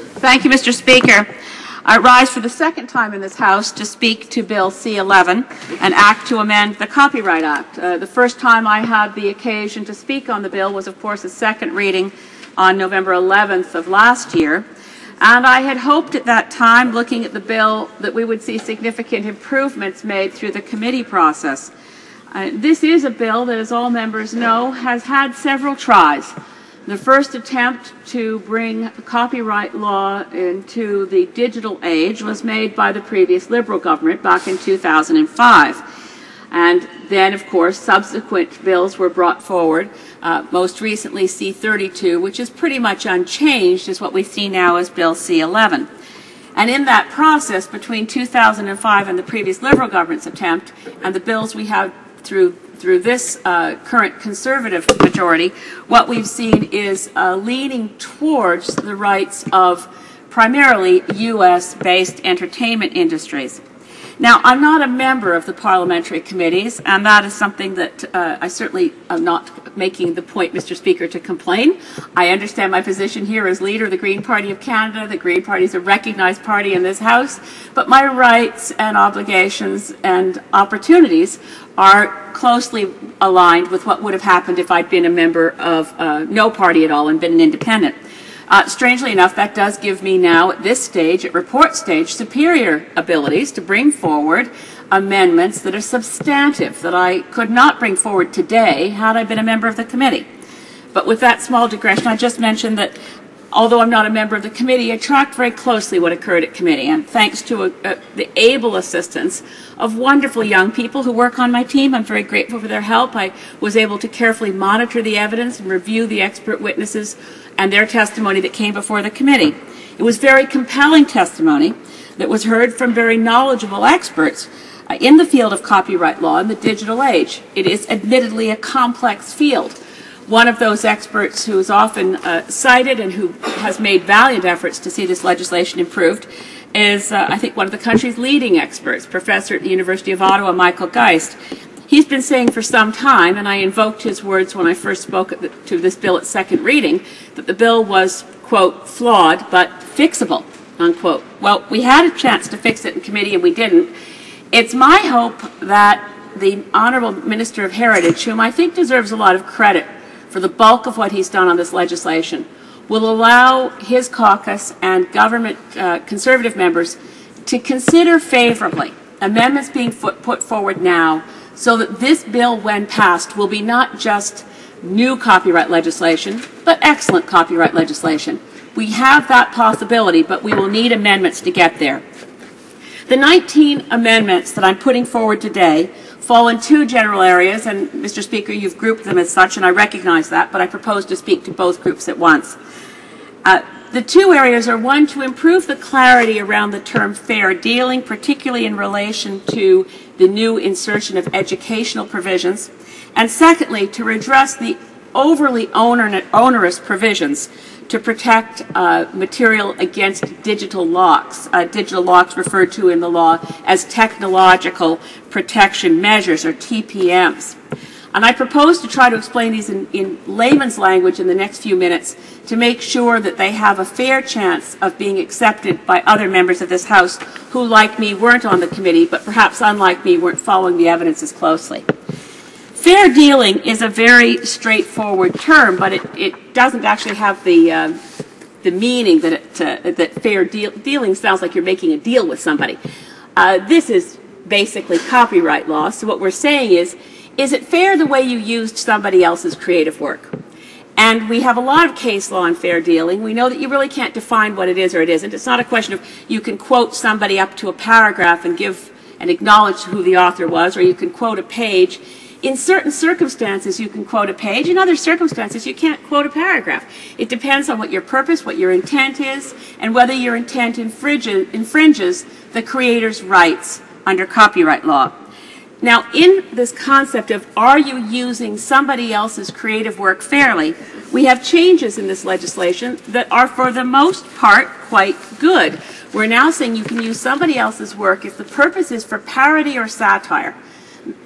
Thank you, Mr. Speaker. I rise for the second time in this House to speak to Bill C-11, an act to amend the Copyright Act. The first time I had the occasion to speak on the bill was, of course, a second reading on November 11th of last year. And I had hoped at that time, looking at the bill, that we would see significant improvements made through the committee process. This is a bill that, as all members know, has had several tries. The first attempt to bring copyright law into the digital age was made by the previous Liberal government back in 2005. And then, of course, subsequent bills were brought forward, most recently C-32, which is pretty much unchanged as what we see now as Bill C-11. And in that process, between 2005 and the previous Liberal government's attempt, and the bills we have through this current Conservative majority, what we've seen is leaning towards the rights of primarily U.S.-based entertainment industries. Now, I'm not a member of the parliamentary committees, and that is something that I certainly am not making the point, Mr. Speaker, to complain. I understand my position here as leader of the Green Party of Canada. The Green Party is a recognized party in this House, but my rights and obligations and opportunities are closely aligned with what would have happened if I'd been a member of no party at all and been an independent. Strangely enough, that does give me now, at this stage, at report stage, superior abilities to bring forward amendments that are substantive, that I could not bring forward today had I been a member of the committee. But with that small digression, I just mentioned that although I'm not a member of the committee, I tracked very closely what occurred at committee, and thanks to the able assistance of wonderful young people who work on my team, I'm very grateful for their help. I was able to carefully monitor the evidence and review the expert witnesses and their testimony that came before the committee. It was very compelling testimony that was heard from very knowledgeable experts in the field of copyright law in the digital age. It is admittedly a complex field. One of those experts who is often cited and who has made valiant efforts to see this legislation improved is, I think, one of the country's leading experts, professor at the University of Ottawa, Michael Geist. He's been saying for some time, and I invoked his words when I first spoke to this bill at second reading, that the bill was, quote, flawed but fixable, unquote. Well, we had a chance to fix it in committee and we didn't. It's my hope that the Honourable Minister of Heritage, whom I think deserves a lot of credit for the bulk of what he's done on this legislation, will allow his caucus and government Conservative members to consider favourably amendments being put forward now so that this bill, when passed, will be not just new copyright legislation, but excellent copyright legislation. We have that possibility, but we will need amendments to get there. The 19 amendments that I'm putting forward today fall in two general areas, and Mr. Speaker, you've grouped them as such, and I recognize that, but I propose to speak to both groups at once. The two areas are, one, to improve the clarity around the term fair dealing, particularly in relation to the new insertion of educational provisions, and secondly, to redress the overly onerous provisions to protect material against digital locks referred to in the law as technological protection measures, or TPMs. And I propose to try to explain these in layman's language in the next few minutes to make sure that they have a fair chance of being accepted by other members of this House who, like me, weren't on the committee, but perhaps unlike me, weren't following the evidence as closely. Fair dealing is a very straightforward term, but it doesn't actually have the meaning that fair dealing sounds like you're making a deal with somebody. This is basically copyright law, so what we're saying is it fair the way you used somebody else's creative work? And we have a lot of case law on fair dealing. We know that you really can't define what it is or it isn't. It's not a question of you can quote somebody up to a paragraph and give and acknowledge who the author was, or you can quote a page. In certain circumstances, you can quote a page. In other circumstances, you can't quote a paragraph. It depends on what your purpose, what your intent is, and whether your intent infringes the creator's rights under copyright law. Now, in this concept of are you using somebody else's creative work fairly, we have changes in this legislation that are for the most part quite good. We're now saying you can use somebody else's work if the purpose is for parody or satire.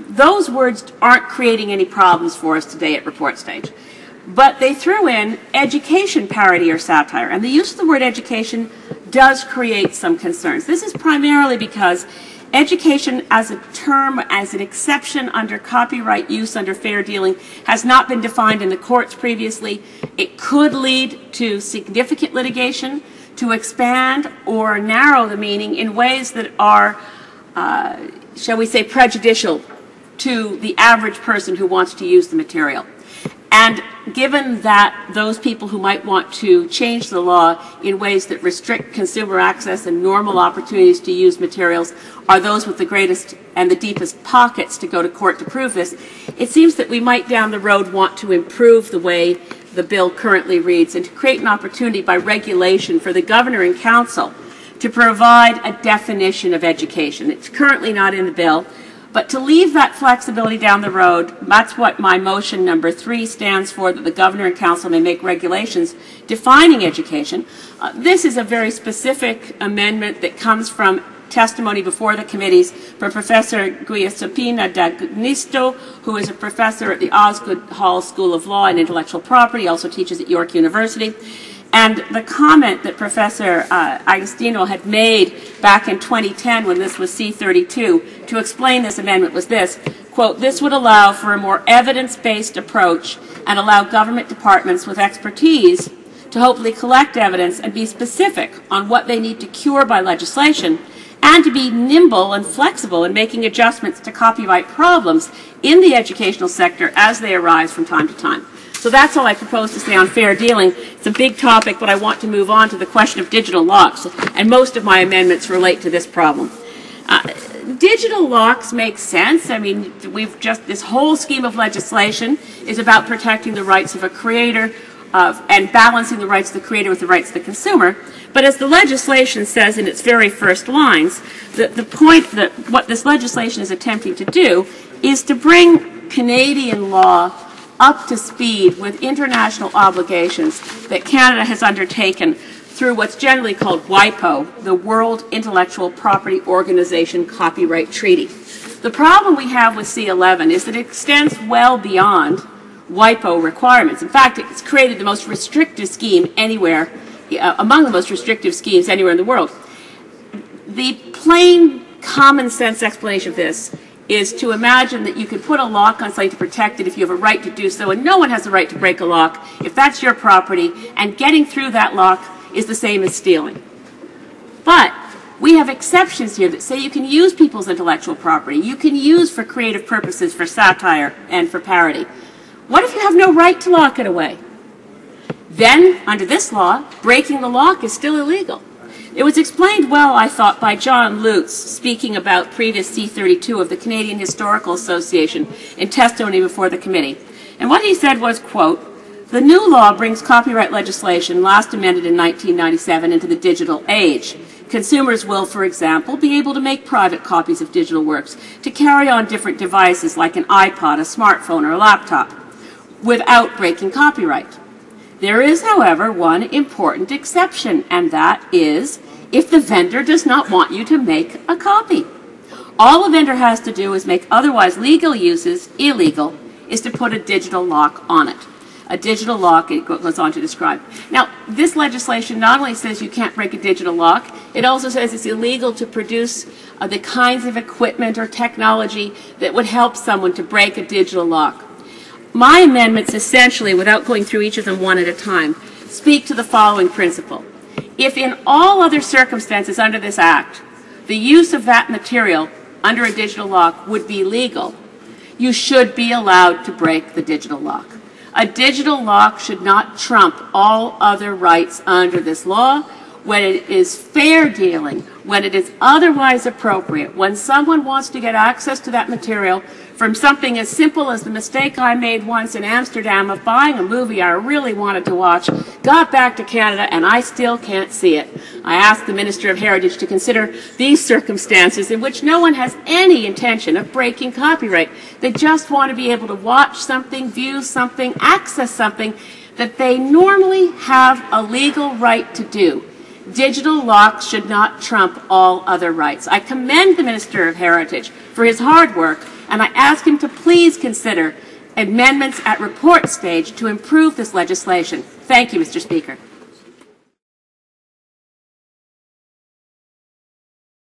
Those words aren't creating any problems for us today at report stage. But they threw in education parody or satire. And the use of the word education does create some concerns. This is primarily because education as a term, as an exception under copyright use under fair dealing, has not been defined in the courts previously. It could lead to significant litigation, to expand or narrow the meaning in ways that are, shall we say, prejudicial to the average person who wants to use the material. And given that those people who might want to change the law in ways that restrict consumer access and normal opportunities to use materials are those with the greatest and the deepest pockets to go to court to prove this, it seems that we might down the road want to improve the way the bill currently reads and to create an opportunity by regulation for the governor and council to provide a definition of education. It's currently not in the bill. But to leave that flexibility down the road, that's what my motion number 3 stands for, that the governor and council may make regulations defining education. This is a very specific amendment that comes from testimony before the committees from Professor Giuseppina D'Agnisto, who is a professor at the Osgood Hall School of Law and Intellectual Property, also teaches at York University. And the comment that Professor Agostino had made back in 2010 when this was C-32 to explain this amendment was this, quote, "This would allow for a more evidence-based approach and allow government departments with expertise to hopefully collect evidence and be specific on what they need to cure by legislation and to be nimble and flexible in making adjustments to copyright problems in the educational sector as they arise from time to time." So that's all I propose to say on fair dealing. It's a big topic, but I want to move on to the question of digital locks, and most of my amendments relate to this problem. Digital locks make sense. I mean, this whole scheme of legislation is about protecting the rights of a creator and balancing the rights of the creator with the rights of the consumer. But as the legislation says in its very first lines, the point that what this legislation is attempting to do is to bring Canadian law up to speed with international obligations that Canada has undertaken through what's generally called WIPO, the World Intellectual Property Organization Copyright Treaty. The problem we have with C-11 is that it extends well beyond WIPO requirements. In fact, it's created the most restrictive scheme anywhere, among the most restrictive schemes anywhere in the world. The plain common sense explanation of this is to imagine that you can put a lock on something to protect it if you have a right to do so, and no one has the right to break a lock if that's your property, and getting through that lock is the same as stealing. But we have exceptions here that say you can use people's intellectual property, you can use for creative purposes, for satire and for parody. What if you have no right to lock it away? Then, under this law, breaking the lock is still illegal. It was explained well, I thought, by John Lutz, speaking about previous C-32 of the Canadian Historical Association in testimony before the committee. And what he said was, quote, "The new law brings copyright legislation, last amended in 1997, into the digital age. Consumers will, for example, be able to make private copies of digital works to carry on different devices like an iPod, a smartphone, or a laptop, without breaking copyright. There is, however, one important exception, and that is if the vendor does not want you to make a copy. All a vendor has to do is make otherwise legal uses illegal, is to put a digital lock on it. A digital lock, it goes on to describe. Now, this legislation not only says you can't break a digital lock, it also says it's illegal to produce the kinds of equipment or technology that would help someone to break a digital lock. My amendments essentially, without going through each of them one at a time, speak to the following principle. If in all other circumstances under this Act, the use of that material under a digital lock would be legal, you should be allowed to break the digital lock. A digital lock should not trump all other rights under this law. When it is fair dealing, when it is otherwise appropriate, when someone wants to get access to that material from something as simple as the mistake I made once in Amsterdam of buying a movie I really wanted to watch, got back to Canada, and I still can't see it. I asked the Minister of Heritage to consider these circumstances in which no one has any intention of breaking copyright. They just want to be able to watch something, view something, access something that they normally have a legal right to do. Digital locks should not trump all other rights. I commend the Minister of Heritage for his hard work, and I ask him to please consider amendments at report stage to improve this legislation. Thank you, Mr. Speaker.